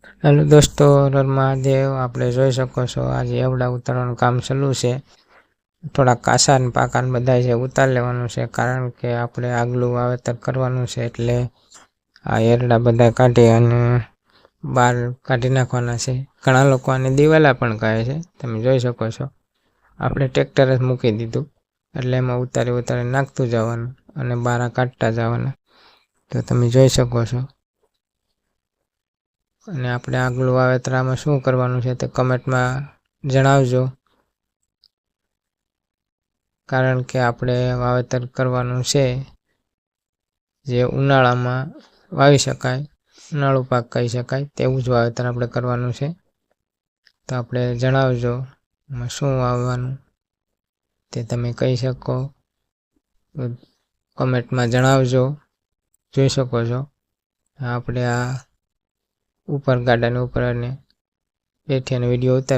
Hello દોસ્તો, હર મહાદેવ। આપણે જોઈ શકો છો આજે એવડા ઉતારવાનું કામ ચાલુ છે। થોડા કાસા ને પાકા ને બધા છે ઉતાર લેવાનું છે, કારણ કે આપણે આગલું વાવેતર કરવાનું છે। એટલે આ એરડા બધા કાઢી અને બહાર કાઢી નાખવાના છે। ઘણા લોકો આને દિવાલા પણ કહે છે, તમે જોઈ શકો છો। આપણે ટ્રેક્ટર જ મૂકી દીધું, એટલે એમાં ઉતારી નાખતું જવાનું અને બહાર કાઢતા જવાના, તો તમે જોઈ શકો છો। અને આપણે આગલું વાવેતરમાં શું કરવાનું છે તે કમેન્ટમાં જણાવજો, કારણ કે આપણે વાવેતર કરવાનું છે જે ઉનાળામાં વાવી શકાય, ઉનાળુ પાક કહી શકાય તેવું જ વાવેતર આપણે કરવાનું છે। તો આપણે જણાવજો એમાં શું વાવવાનું તે તમે કહી શકો, કમેન્ટમાં જણાવજો। જોઈ શકો છો આપણે આ ઉપર ગાડાની ઉપર અને બેઠીને વિડીયો ઉતાર